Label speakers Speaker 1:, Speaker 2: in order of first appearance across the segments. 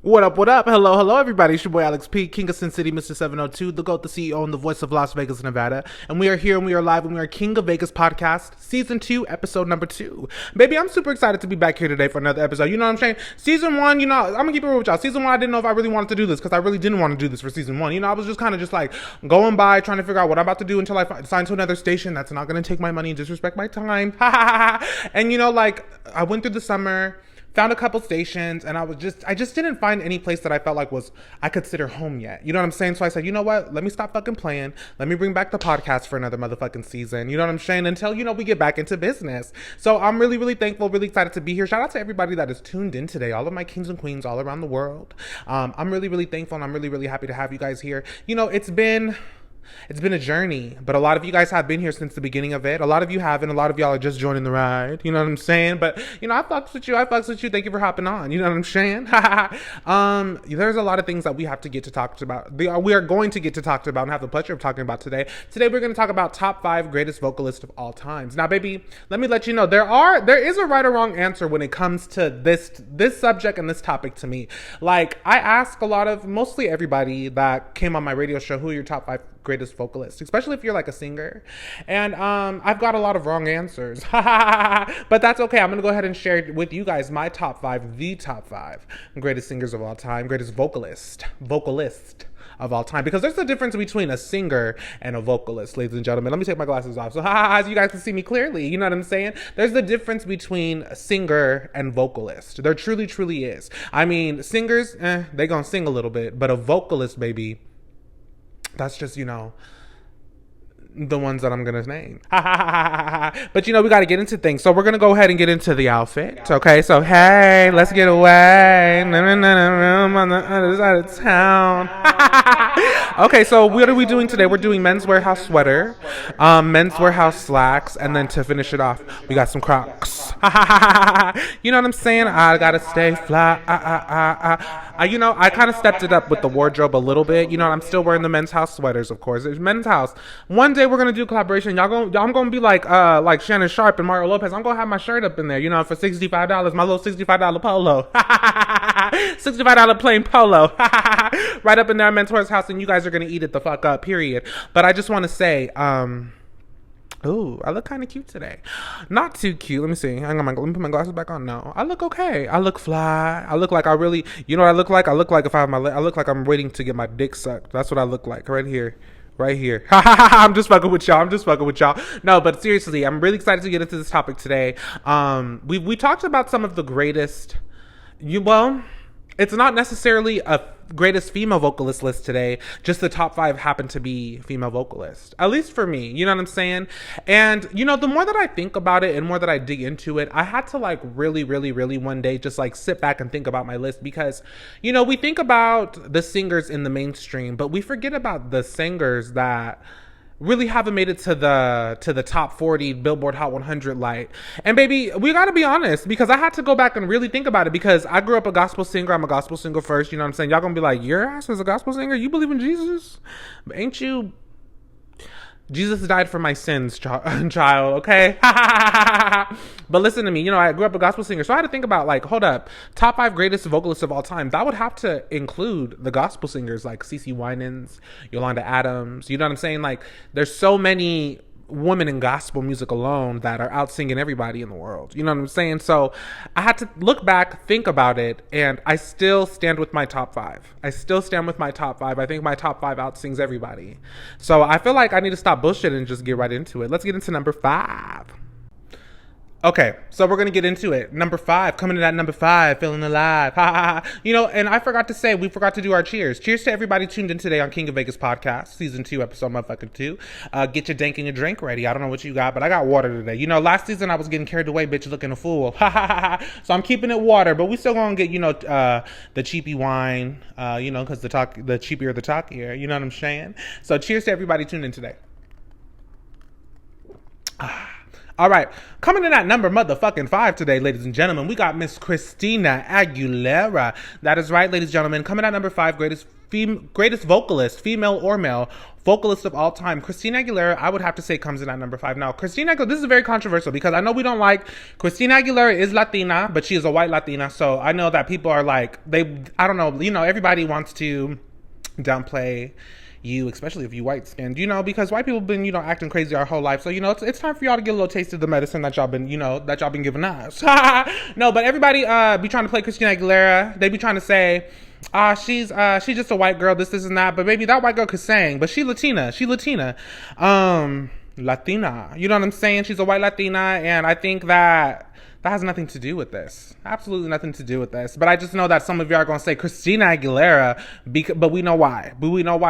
Speaker 1: What up, what up? Hello, hello, everybody. It's your boy AlexXx P, King of Sin City, Mr. 702, the GOAT, the CEO, and the voice of Las Vegas, Nevada. And we are here and we are live and we are King of Vegas podcast, season 2, episode number 2. Baby, I'm super excited to be back here today for another episode. You know what I'm saying? Season 1, you know, I'm gonna keep it real with y'all. Season 1, I didn't know if I really wanted to do this because I really didn't want to do this for season 1. You know, I was just kind of just like going by, trying to figure out what I'm about to do until I sign to another station that's not gonna take my money and disrespect my time. And you know, like, I went through the summer, found a couple stations, and I just didn't find any place that I felt like I consider home yet. You know what I'm saying? So I said, you know what? Let me stop fucking playing. Let me bring back the podcast for another motherfucking season. You know what I'm saying? Until, you know, we get back into business. So I'm really, really thankful, really excited to be here. Shout out to everybody that is tuned in today. All of my kings and queens all around the world. I'm really, really thankful, and I'm really, really happy to have you guys here. You know, it's been a journey, but a lot of you guys have been here since the beginning of it. A lot of you haven't. A lot of y'all are just joining the ride. You know what I'm saying? But, you know, I fucks with you. Thank you for hopping on. You know what I'm saying? There's a lot of things that we have to get to talk about. We are going to get to talk about and have the pleasure of talking about today. Today, we're going to talk about top 5 greatest vocalists of all times. Now, baby, let me let you know, there is a right or wrong answer when it comes to this subject and this topic to me. Like, I ask mostly everybody that came on my radio show, who are your top 5 greatest vocalist, especially if you're like a singer, and I've got a lot of wrong answers, but that's okay. I'm gonna go ahead and share with you guys my top 5, the top 5 greatest singers of all time, greatest vocalist of all time, because there's a difference between a singer and a vocalist, ladies and gentlemen. Let me take my glasses off so as you guys can see me clearly. You know what I'm saying? There's the difference between a singer and vocalist. There truly, truly is. I mean, singers, they gonna sing a little bit, but a vocalist, baby, that's just, you know, the ones that I'm going to name. But, you know, we got to get into things. So we're going to go ahead and get into the outfit. Okay, so, hey, let's get away. Room on the other side of town. Okay, so what are we doing today? We're doing men's warehouse sweater, men's warehouse slacks, and then to finish it off, we got some Crocs. You know what I'm saying? I got to stay fly. You know, I kind of stepped it up with the wardrobe a little bit. You know, I'm still wearing the men's house sweaters, of course. It's men's house. One day we're gonna do a collaboration. I'm gonna be like Shannon Sharp and Mario Lopez. I'm gonna have my shirt up in there, you know, for $65. My little $65 polo, $65 plain polo, right up in there, Mentor's house, and you guys are gonna eat it the fuck up. Period. But I just want to say, ooh, I look kind of cute today. Not too cute. Let me see. Let me put my glasses back on. No, I look okay. I look fly. I look like I really, you know what I look like? I look like I look like I'm waiting to get my dick sucked. That's what I look like right here. Right here. I'm just fucking with y'all. No, but seriously, I'm really excited to get into this topic today. We talked about some of the greatest, it's not necessarily a greatest female vocalist list today. Just the top 5 happen to be female vocalists, at least for me. You know what I'm saying? And, you know, the more that I think about it and more that I dig into it, I had to like really, really, really one day just like sit back and think about my list, because, you know, we think about the singers in the mainstream, but we forget about the singers that really haven't made it to the top 40 Billboard Hot 100 light. And baby, we gotta be honest, because I had to go back and really think about it, because I grew up a gospel singer. I'm a gospel singer first. You know what I'm saying? Y'all gonna be like, your ass is a gospel singer? You believe in Jesus? But ain't you? Jesus died for my sins, child, okay? But listen to me, you know, I grew up a gospel singer, so I had to think about, like, hold up, top 5 greatest vocalists of all time. That would have to include the gospel singers like CeCe Winans, Yolanda Adams, you know what I'm saying? Like, there's so many women in gospel music alone that are out singing everybody in the world. You know what I'm saying? So I had to look back, think about it, and I still stand with my top 5. I think my top 5 outsings everybody. So I feel like I need to stop bullshitting and just get right into it. Let's get into number 5. Okay, so we're going to get into it. Number 5, coming in at number 5, feeling alive. You know, and I forgot to say, we forgot to do our cheers. Cheers to everybody tuned in today on King of Vegas podcast, season 2, episode motherfucking 2. Get your dank and your drink ready. I don't know what you got, but I got water today. You know, last season I was getting carried away, bitch, looking a fool. So I'm keeping it water, but we still going to get, you know, the cheapy wine, you know, because the cheaper the talkier. You know what I'm saying? So cheers to everybody tuned in today. All right, coming in at number motherfucking 5 today, ladies and gentlemen, we got Miss Christina Aguilera. That is right, ladies and gentlemen. Coming at number 5, greatest vocalist, female or male, vocalist of all time. Christina Aguilera, I would have to say, comes in at number 5. Now, Christina Aguilera, this is very controversial because I know we don't like, Christina Aguilera is Latina, but she is a white Latina. So I know that people are like, I don't know, everybody wants to downplay you, especially if you white skinned, because white people have been, acting crazy our whole life. So, it's time for y'all to get a little taste of the medicine that y'all been, giving us. No, but everybody be trying to play Christina Aguilera. They be trying to say, she's just a white girl, this and that. But maybe that white girl could sing, but she Latina. Latina. You know what I'm saying? She's a white Latina, and I think that has nothing to do with this. Absolutely nothing to do with this. But I just know that some of you are going to say Christina Aguilera, but we know why.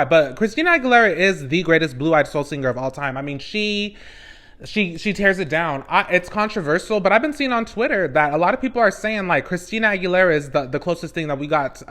Speaker 1: But Christina Aguilera is the greatest blue-eyed soul singer of all time. I mean, she tears it down. It's controversial, but I've been seeing on Twitter that a lot of people are saying like Christina Aguilera is the closest thing that we got.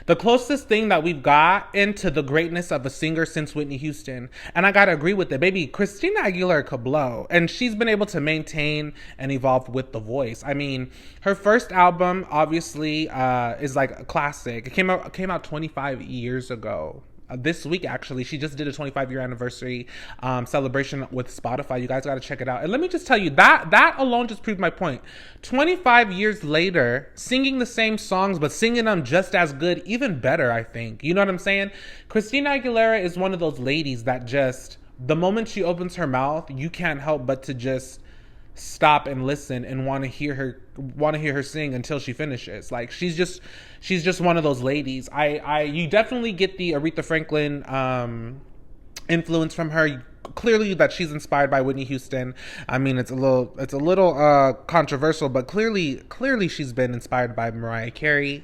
Speaker 1: The closest thing that we've got into the greatness of a singer since Whitney Houston. And I gotta agree with it. Baby, Christina Aguilera could blow. And she's been able to maintain and evolve with the voice. I mean, her first album, obviously, is like a classic. It came out 25 years ago. This week, actually, she just did a 25-year anniversary celebration with Spotify. You guys got to check it out. And let me just tell you, that alone just proved my point. 25 years later, singing the same songs, but singing them just as good, even better, I think. You know what I'm saying? Christina Aguilera is one of those ladies that just, the moment she opens her mouth, you can't help but to just stop and listen and want to hear her sing until she finishes. Like she's just one of those ladies. You definitely get the Aretha Franklin influence from her. Clearly that she's inspired by Whitney Houston. I mean, it's a little controversial, but clearly she's been inspired by Mariah Carey.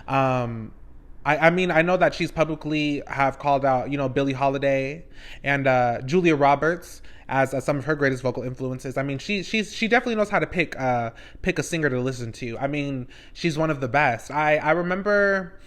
Speaker 1: I mean, I know that she's publicly have called out, Billie Holiday and Julia Roberts as some of her greatest vocal influences. I mean, she definitely knows how to pick a singer to listen to. I mean, she's one of the best. I remember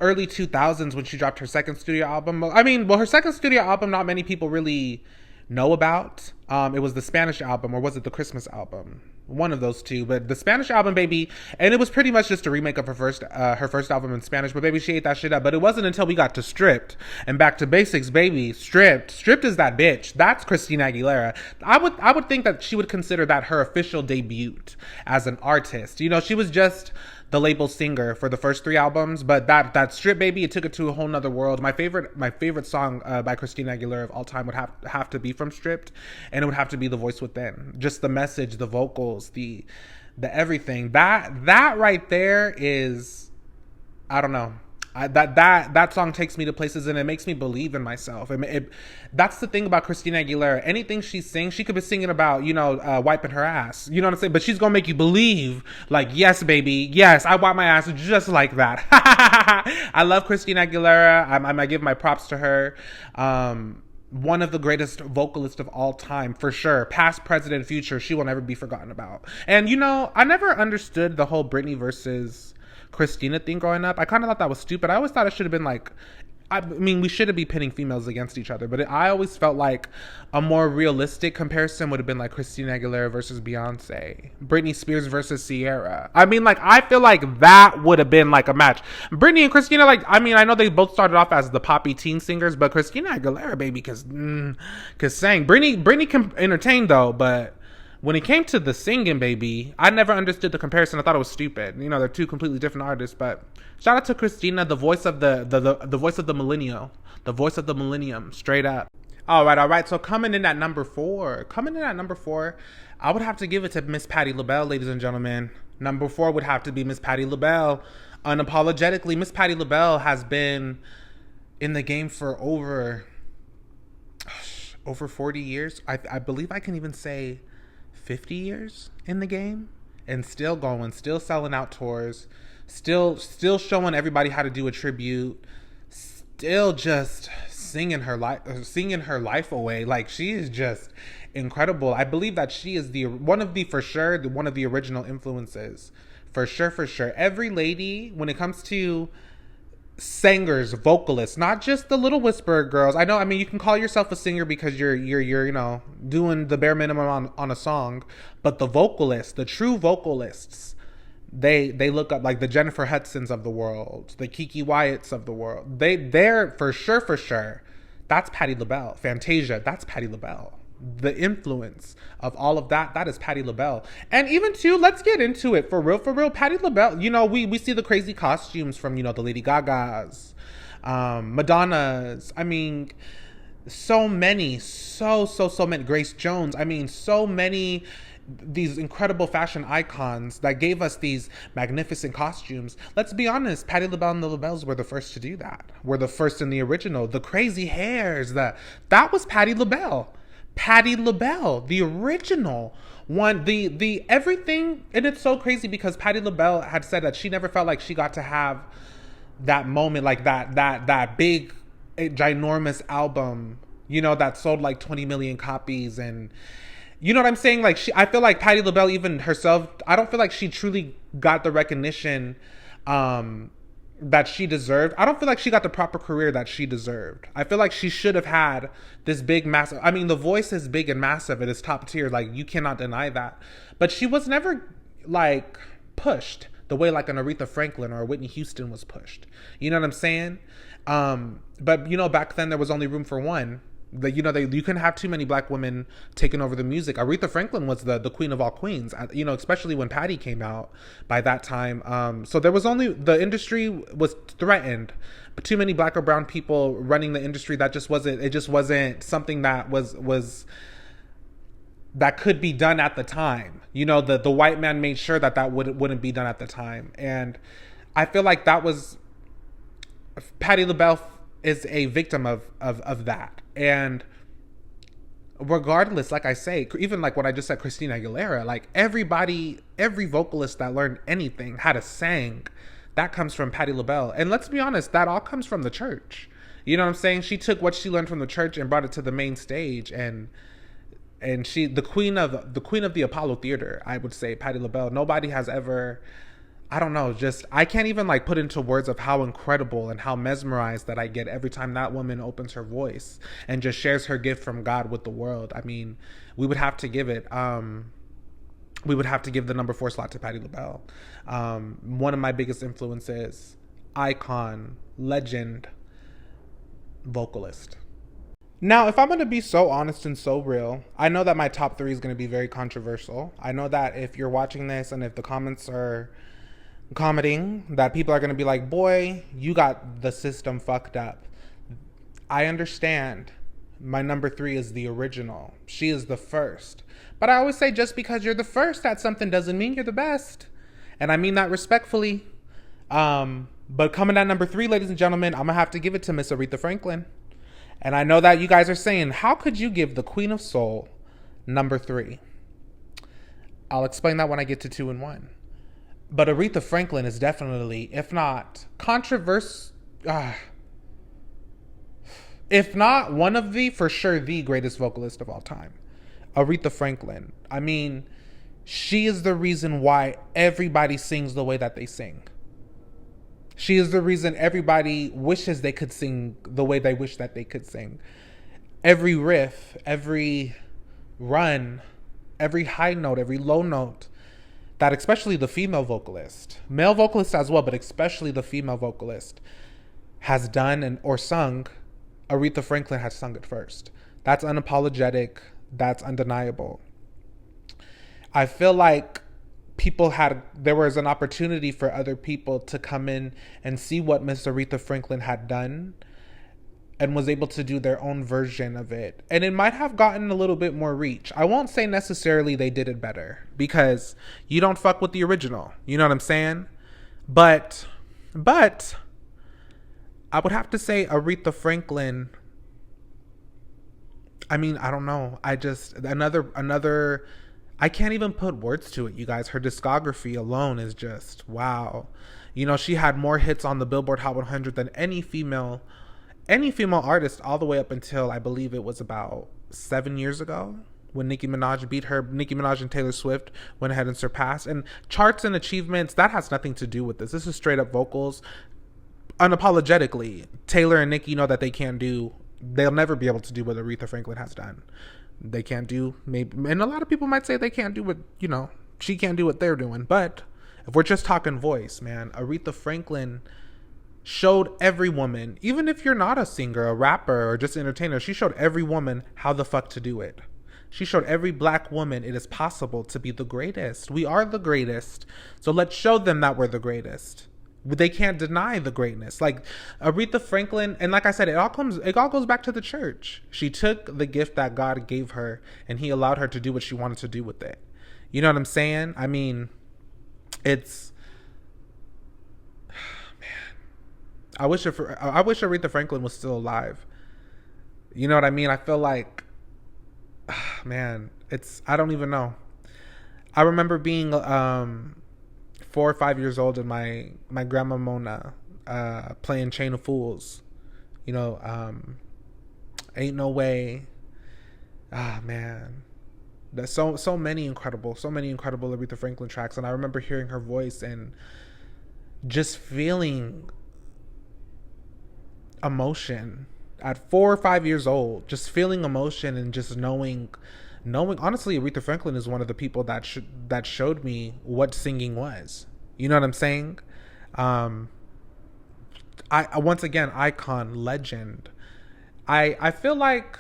Speaker 1: early 2000s when she dropped her second studio album. Her second studio album, not many people really know about. It was the Spanish album, or was it the Christmas album? One of those two, but the Spanish album, baby, and it was pretty much just a remake of her first album in Spanish, but baby, she ate that shit up. But it wasn't until we got to Stripped and Back to Basics, baby. Stripped is that bitch. That's Christina Aguilera. I would think that she would consider that her official debut as an artist. She was just the label singer for the first 3 albums, but that Strip, baby, it took it to a whole nother world. My favorite song by Christina Aguilera of all time would have to be from Stripped, and it would have to be The Voice Within. Just the message, the vocals, the everything. That right there is, I don't know. That song takes me to places, and it makes me believe in myself. That's the thing about Christina Aguilera. Anything she sings, she could be singing about, wiping her ass. You know what I'm saying? But she's gonna make you believe, like, yes, baby, yes, I wipe my ass just like that. I love Christina Aguilera. I might give my props to her. One of the greatest vocalists of all time, for sure. Past, present, and future, she will never be forgotten about. And, I never understood the whole Britney versus Christina thing growing up. I kind of thought that was stupid. I always thought it should have been like, we shouldn't be pitting females against each other, but I always felt like a more realistic comparison would have been like Christina Aguilera versus Beyonce, Britney Spears versus Sierra. I feel like that would have been like a match. Britney and Christina, I know they both started off as the poppy teen singers, but Christina Aguilera, baby, cause sang. Britney can entertain though, but when it came to the singing, baby, I never understood the comparison. I thought it was stupid. They're two completely different artists. But shout out to Christina, the voice of the voice of the millennial, the voice of the millennium, straight up. All right. So coming in at number 4, I would have to give it to Miss Patti LaBelle, ladies and gentlemen. Number 4 would have to be Miss Patti LaBelle. Unapologetically, Miss Patti LaBelle has been in the game for over 40 years. I believe I can even say 50 years in the game, and still going, still selling out tours, still showing everybody how to do a tribute, still just singing her life away. Like, she is just incredible. I believe that she is one of the original influences, for sure. Every lady, when it comes to singers, vocalists, not just the Little Whisper girls. I know, I mean, you can call yourself a singer because you're you know, doing the bare minimum on a song, but the vocalists, the true vocalists, they look up like the Jennifer Hudsons of the world, the Kiki Wyatts of the world. They're for sure. That's Patti LaBelle. Fantasia, that's Patti LaBelle. The influence of all of that is Patti LaBelle. And even too, let's get into it for real, Patti LaBelle, you know, we see the crazy costumes from, you know, the Lady Gagas, Madonnas, I mean, so many, so many, Grace Jones, I mean, so many, these incredible fashion icons that gave us these magnificent costumes. Let's be honest, Patti LaBelle and the LaBelles were the first to do that. Were the first in the original, the crazy hairs, that was Patti LaBelle. Patti LaBelle, the original one, the everything. And it's so crazy because Patti LaBelle had said that she never felt like she got to have that moment, like that big ginormous album, you know, that sold like 20 million copies. And you know what I'm saying? Like, I feel like Patti LaBelle, even herself, I don't feel like she truly got the recognition that she deserved. I don't feel like she got the proper career that she deserved. I feel like she should have had this big, massive, I mean, The Voice is big and massive. It is top tier. Like, you cannot deny that. But she was never, like, pushed the way, like, an Aretha Franklin or a Whitney Houston was pushed. You know what I'm saying? But, you know, back then there was only room for one. You know, you couldn't have too many black women taking over the music. Aretha Franklin was the queen of all queens, you know, especially when Patti came out by that time. So there was only, the industry was threatened, but too many black or brown people running the industry, that just wasn't something that was that could be done at the time. You know, the white man made sure that wouldn't be done at the time. And I feel like that was, Patti LaBelle is a victim of that. And regardless, like I say, even like what I just said, Christina Aguilera, like every vocalist that learned anything had a sang. That comes from Patti LaBelle. And let's be honest, that all comes from the church. You know what I'm saying? She took what she learned from the church and brought it to the main stage. And she, the queen of the Apollo Theater, I would say, Patti LaBelle. Nobody has ever, I don't know, just, I can't even like put into words of how incredible and how mesmerized that I get every time that woman opens her voice and just shares her gift from God with the world. I mean, we would have to give it, we would have to give the number 4 slot to Patti LaBelle. One of my biggest influences, icon, legend, vocalist. Now, if I'm going to be so honest and so real, I know that my top 3 is going to be very controversial. I know that if you're watching this and if the comments are commenting, that people are going to be like, boy, you got the system fucked up. I understand. My number 3 is the original. She is the first. But I always say, just because you're the first at something doesn't mean you're the best. And I mean that respectfully. But coming at number 3, ladies and gentlemen, I'm going to have to give it to Miss Aretha Franklin. And I know that you guys are saying, how could you give the Queen of Soul number 3? I'll explain that when I get to 2 and 1. But Aretha Franklin is definitely, if not if not one of the, for sure, the greatest vocalist of all time. Aretha Franklin. I mean, she is the reason why everybody sings the way that they sing. She is the reason everybody wishes they could sing the way they wish that they could sing. Every riff, every run, every high note, every low note, that especially the female vocalist, male vocalist as well, but especially the female vocalist has done or sung, Aretha Franklin has sung it first. That's unapologetic. That's undeniable. I feel like there was an opportunity for other people to come in and see what Miss Aretha Franklin had done and was able to do their own version of it. And it might have gotten a little bit more reach. I won't say necessarily they did it better, because you don't fuck with the original. You know what I'm saying? But I would have to say Aretha Franklin, I mean, I don't know. I just, another, I can't even put words to it, you guys. Her discography alone is just, wow. You know, she had more hits on the Billboard Hot 100 than any female artist, all the way up until, I believe it was about 7 years ago, when Nicki Minaj and Taylor Swift went ahead and surpassed. And charts and achievements, that has nothing to do with this. This is straight up vocals. unapologetically, Taylor and Nicki know that they'll never be able to do what Aretha Franklin has done. They can't do, maybe, and a lot of people might say they can't do what, she can't do what they're doing. But if we're just talking voice, man, Aretha Franklin showed every woman, even if you're not a singer, a rapper, or just an entertainer, she showed every woman how the fuck to do it. She showed every black woman it is possible to be the greatest. We are the greatest. So let's show them that we're the greatest. They can't deny the greatness. Like Aretha Franklin, and like I said, it all goes back to the church. She took the gift that God gave her and he allowed her to do what she wanted to do with it. You know what I'm saying? I mean, it's, man, I wish Aretha Franklin was still alive. You know what I mean? I feel like, man, I don't even know. I remember being 4 or 5 years old and my grandma Mona playing Chain of Fools. Ain't No Way. Man. There's so many incredible Aretha Franklin tracks, and I remember hearing her voice and just feeling emotion at 4 or 5 years old, just feeling emotion and just knowing honestly, Aretha Franklin is one of the people that showed me what singing was. You know what I'm saying? I once again, icon, legend. I feel like,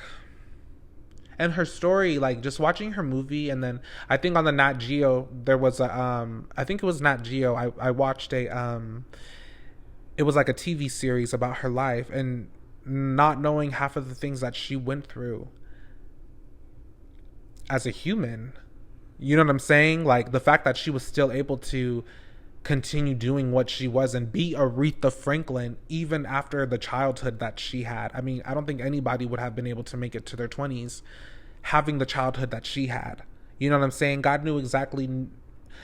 Speaker 1: and her story, like just watching her movie, and then I think on the Nat Geo there was I think it was Nat Geo. I watched it was like a TV series about her life, and not knowing half of the things that she went through as a human. You know what I'm saying? Like the fact that she was still able to continue doing what she was and be Aretha Franklin even after the childhood that she had. I mean, I don't think anybody would have been able to make it to their 20s having the childhood that she had. You know what I'm saying? God knew exactly. And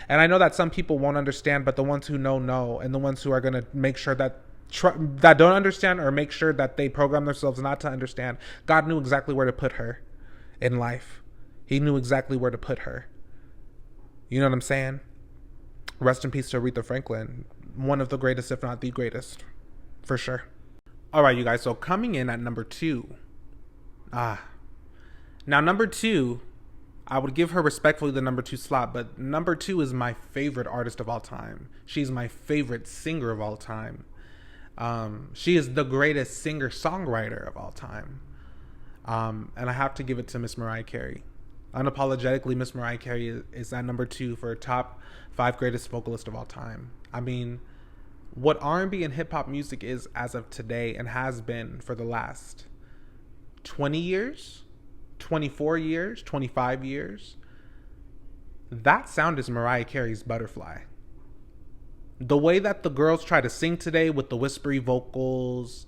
Speaker 1: I know that some people won't understand, but the ones who know, and the ones who are going to make sure that don't understand, or make sure that they program themselves not to understand, God knew exactly where to put her in life. He knew exactly where to put her. You know what I'm saying? Rest in peace to Aretha Franklin. One of the greatest, if not the greatest. For sure. All right, you guys. So coming in at number 2. Now, number 2, I would give her respectfully the number 2 slot, but number 2 is my favorite artist of all time. She's my favorite singer of all time. She is the greatest singer-songwriter of all time. And I have to give it to Miss Mariah Carey. Unapologetically, Miss Mariah Carey is at number 2 for top 5 greatest vocalist of all time. I mean, what R&B and hip hop music is as of today, and has been for the last 20 years, 24 years, 25 years, that sound is Mariah Carey's Butterfly. The way that the girls try to sing today with the whispery vocals,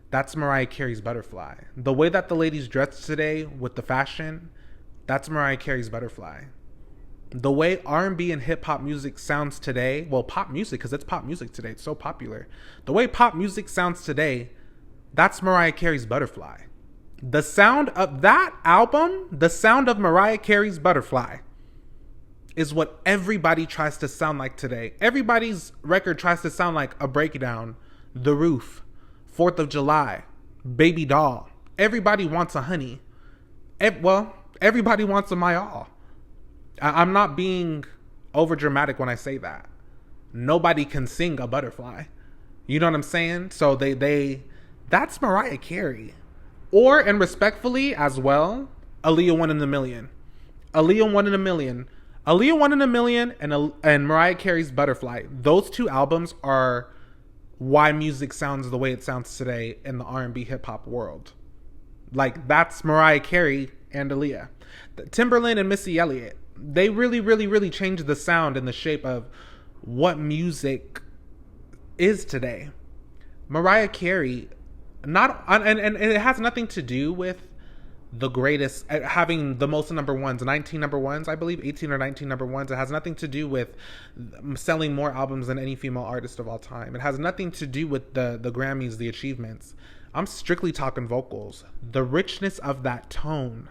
Speaker 1: that's Mariah Carey's Butterfly. The way that the ladies dress today with the fashion, that's Mariah Carey's Butterfly. The way R&B and hip-hop music sounds today, well, pop music, because it's pop music today, it's so popular. The way pop music sounds today, that's Mariah Carey's Butterfly. The sound of that album, the sound of Mariah Carey's Butterfly, is what everybody tries to sound like today. Everybody's record tries to sound like A Breakdown, The Roof, 4th of July, Baby Doll. Everybody wants a honey. Everybody wants a my all. I'm not being over dramatic when I say that. Nobody can sing a Butterfly. You know what I'm saying? So that's Mariah Carey. Or, and respectfully as well, Aaliyah 1 in a Million. Aaliyah 1 in a Million. Aaliyah 1 in a Million and Mariah Carey's Butterfly. Those 2 albums are why music sounds the way it sounds today in the R&B hip hop world. Like, that's Mariah Carey and Aaliyah. Timberland and Missy Elliott, they really, really, really changed the sound and the shape of what music is today. Mariah Carey, and it has nothing to do with the greatest, having the most number ones, 19 number ones, I believe, 18 or 19 number ones. It has nothing to do with selling more albums than any female artist of all time. It has nothing to do with the Grammys, the achievements. I'm strictly talking vocals. The richness of that tone.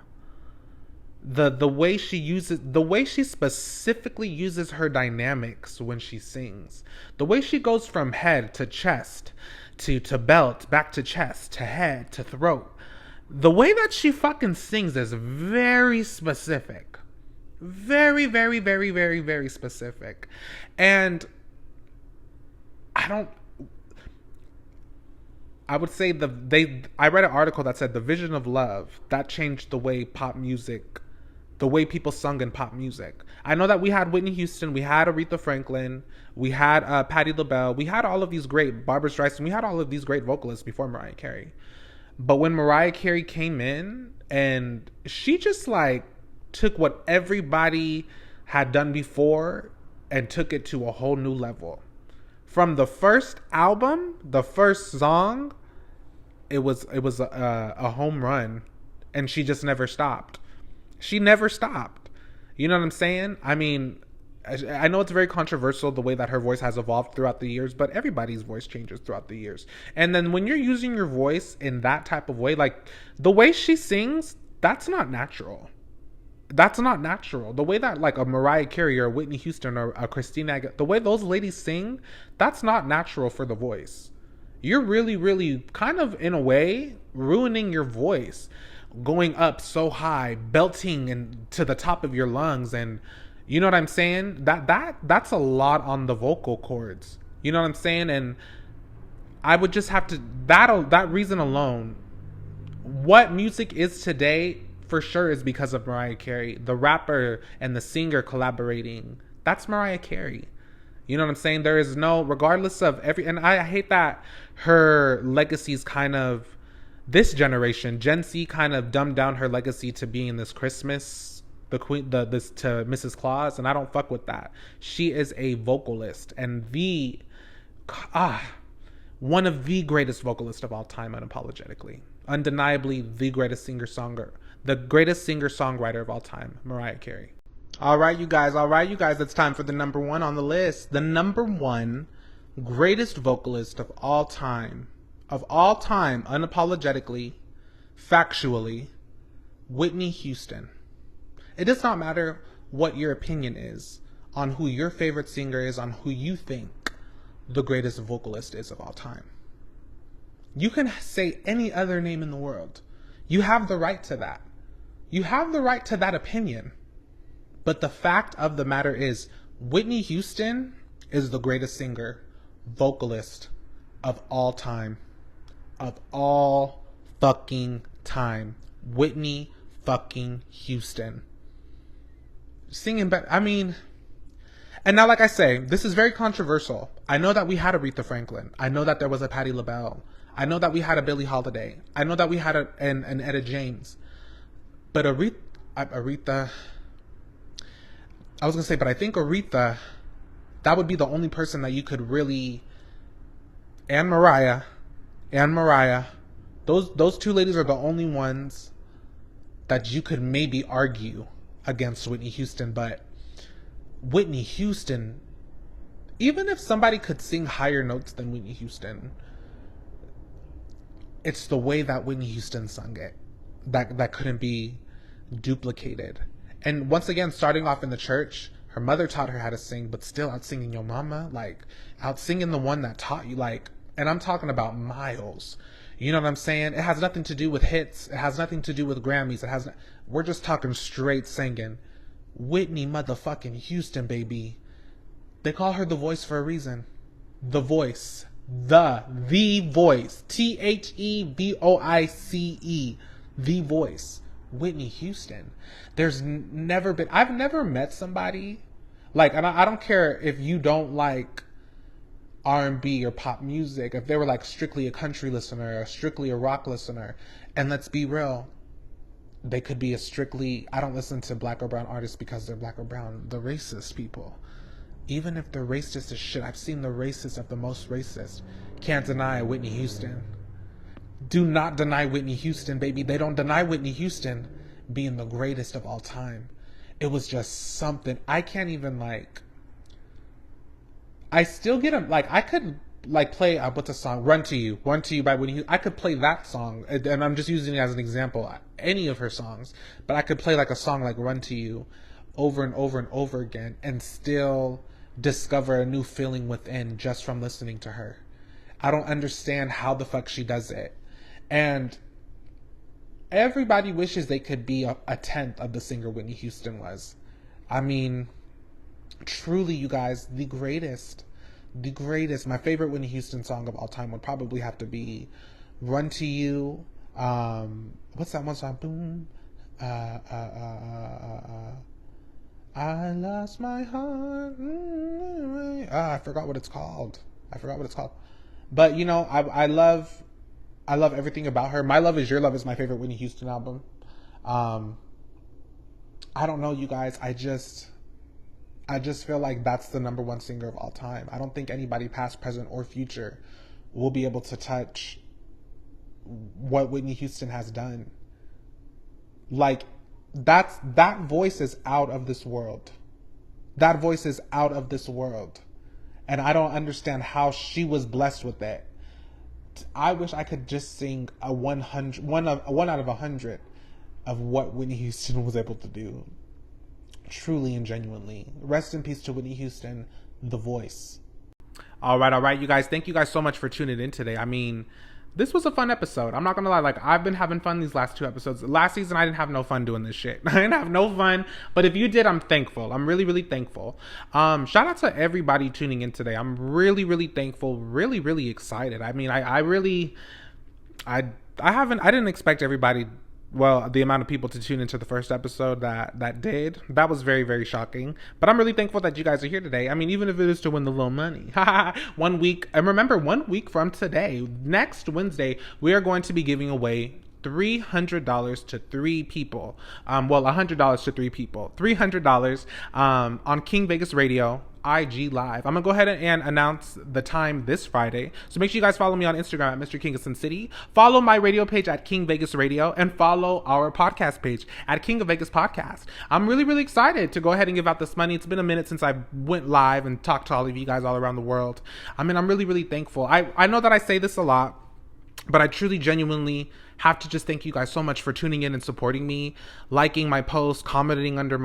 Speaker 1: The way she specifically uses her dynamics when she sings. The way she goes from head to chest to belt, back to chest, to head, to throat. The way that she fucking sings is very specific. Very, very, very, very, very specific. And I would say I read an article that said the vision of love that changed the way pop music, the way people sung in pop music. I know that we had Whitney Houston, we had Aretha Franklin, we had Patti LaBelle, we had all of these great, Barbra Streisand, we had all of these great vocalists before Mariah Carey. But when Mariah Carey came in, and she just like took what everybody had done before and took it to a whole new level. From the first album, the first song, it was a home run, and she just never stopped. She never stopped. You know what I'm saying? I mean, I know it's very controversial the way that her voice has evolved throughout the years, but everybody's voice changes throughout the years. And then when you're using your voice in that type of way, like the way she sings, that's not natural. That's not natural. The way that like a Mariah Carey or a Whitney Houston or a Christina Aguilera, the way those ladies sing, that's not natural for the voice. You're really, really kind of in a way ruining your voice, going up so high, belting and to the top of your lungs, and you know what I'm saying? That's a lot on the vocal cords. You know what I'm saying? And I would just have to that reason alone, what music is today for sure is because of Mariah Carey. The rapper and the singer collaborating, that's Mariah Carey. You know what I'm saying? There is no, regardless of and I hate that her legacy's kind of, this generation, Gen Z, kind of dumbed down her legacy to being this Christmas, this to Mrs. Claus, and I don't fuck with that. She is a vocalist and one of the greatest vocalists of all time, unapologetically. Undeniably the greatest singer-songwriter of all time, Mariah Carey. All right, you guys, it's time for the number one on the list. The number one greatest vocalist of all time, unapologetically, factually, Whitney Houston. It does not matter what your opinion is on who your favorite singer is, on who you think the greatest vocalist is of all time. You can say any other name in the world. You have the right to that. You have the right to that opinion. But the fact of the matter is, Whitney Houston is the greatest singer, vocalist of all time. Of all fucking time. Whitney fucking Houston. Singing better. I mean, and now, like I say, this is very controversial. I know that we had Aretha Franklin. I know that there was a Patti LaBelle. I know that we had a Billie Holiday. I know that we had an Etta James. But Aretha, I was going to say, but I think Aretha, that would be the only person that you could really, and Mariah, those two ladies are the only ones that you could maybe argue against Whitney Houston. But Whitney Houston, even if somebody could sing higher notes than Whitney Houston, it's the way that Whitney Houston sung it that couldn't be duplicated. And once again, starting off in the church, her mother taught her how to sing, but still out singing your mama, like out singing the one that taught you, like, and I'm talking about miles. You know what I'm saying? It has nothing to do with hits. It has nothing to do with Grammys. We're just talking straight singing. Whitney motherfucking Houston, baby. They call her the voice for a reason. The voice. The voice. THEVOICE. The voice. Whitney Houston. I've never met somebody like, and I don't care if you don't like R&B or pop music, if they were like strictly a country listener or strictly a rock listener, and let's be real, they could be I don't listen to black or brown artists because they're black or brown, the racist people. Even if they're racist as shit, I've seen the racist of the most racist. Can't deny Whitney Houston. Do not deny Whitney Houston, baby. They don't deny Whitney Houston being the greatest of all time. It was just something. I can't even I still get them. Like, I could play, what's a song? Run to You by Whitney Houston. I could play that song, and I'm just using it as an example. Any of her songs. But I could play like a song like Run to You over and over and over again and still discover a new feeling within just from listening to her. I don't understand how the fuck she does it. And everybody wishes they could be a tenth of the singer Whitney Houston was. I mean, truly, you guys, the greatest. My favorite Whitney Houston song of all time would probably have to be Run to You. What's that one song? Boom. I lost my heart. I forgot what it's called. But you know, I love everything about her. My Love Is Your Love is my favorite Whitney Houston album. I don't know, you guys. I just feel like that's the number one singer of all time. I don't think anybody past, present, or future will be able to touch what Whitney Houston has done. Like, that voice is out of this world. That voice is out of this world. And I don't understand how she was blessed with that. I wish I could just sing one out of 100 of what Whitney Houston was able to do. Truly and genuinely. Rest in peace to Whitney Houston, the voice. All right, you guys. Thank you guys so much for tuning in today. I mean, this was a fun episode. I'm not gonna lie. Like, I've been having fun these last 2 episodes. Last season, I didn't have no fun doing this shit. I didn't have no fun. But if you did, I'm thankful. I'm really, really thankful. Shout out to everybody tuning in today. I'm really, really thankful. Really, really excited. I mean, I didn't expect everybody. Well, the amount of people to tune into the first episode that did, that was very, very shocking. But I'm really thankful that you guys are here today. I mean, even if it is to win the little money. 1 week. And remember, 1 week from today, next Wednesday, we are going to be giving away $300 to 3 people. $100 to 3 people. $300 on King Vegas Radio, IG Live. I'm gonna go ahead and announce the time this Friday. So make sure you guys follow me on Instagram at Mr. King of Sin City. Follow my radio page at King Vegas Radio, and follow our podcast page at King of Vegas Podcast. I'm really, really excited to go ahead and give out this money. It's been a minute since I went live and talked to all of you guys all around the world. I mean, I'm really, really thankful. I know that I say this a lot, but I truly, genuinely have to just thank you guys so much for tuning in and supporting me, liking my posts, commenting under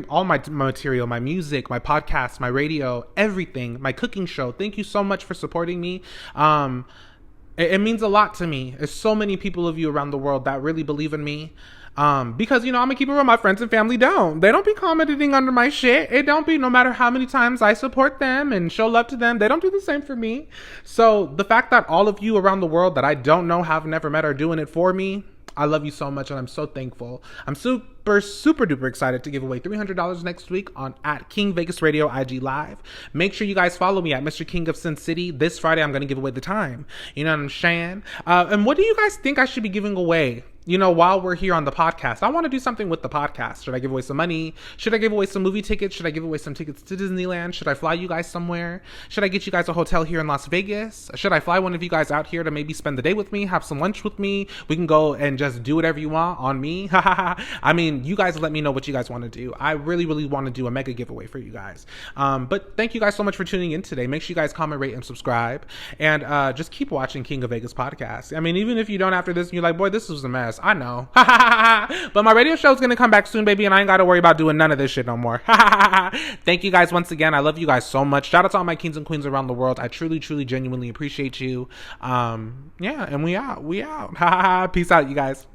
Speaker 1: all my material, my music, my podcast, my radio, everything, my cooking show. Thank you so much for supporting me. It means a lot to me. There's so many people of you around the world that really believe in me. Because, you know, I'm gonna keep it real, my friends and family don't. They don't be commenting under my shit. It don't be, no matter how many times I support them and show love to them, they don't do the same for me. So the fact that all of you around the world that I don't know, have never met, are doing it for me, I love you so much, and I'm so thankful. I'm super, super duper excited to give away $300 next week at King Vegas Radio IG Live. Make sure you guys follow me at Mr. King of Sin City. This Friday, I'm going to give away the time. You know what I'm saying? And what do you guys think I should be giving away? You know, while we're here on the podcast, I want to do something with the podcast. Should I give away some money? Should I give away some movie tickets? Should I give away some tickets to Disneyland? Should I fly you guys somewhere? Should I get you guys a hotel here in Las Vegas? Should I fly one of you guys out here to maybe spend the day with me, have some lunch with me? We can go and just do whatever you want on me. I mean, you guys let me know what you guys want to do. I really, really want to do a mega giveaway for you guys. But thank you guys so much for tuning in today. Make sure you guys comment, rate, and subscribe. And just keep watching King of Vegas podcast. I mean, even if you don't after this and you're like, boy, this was a mess. I know. But my radio show is going to come back soon, baby, and I ain't got to worry about doing none of this shit no more. Thank you guys once again. I love you guys so much. Shout out to all my kings and queens around the world. I truly, truly, genuinely appreciate you. Yeah, and we out. Peace out, you guys.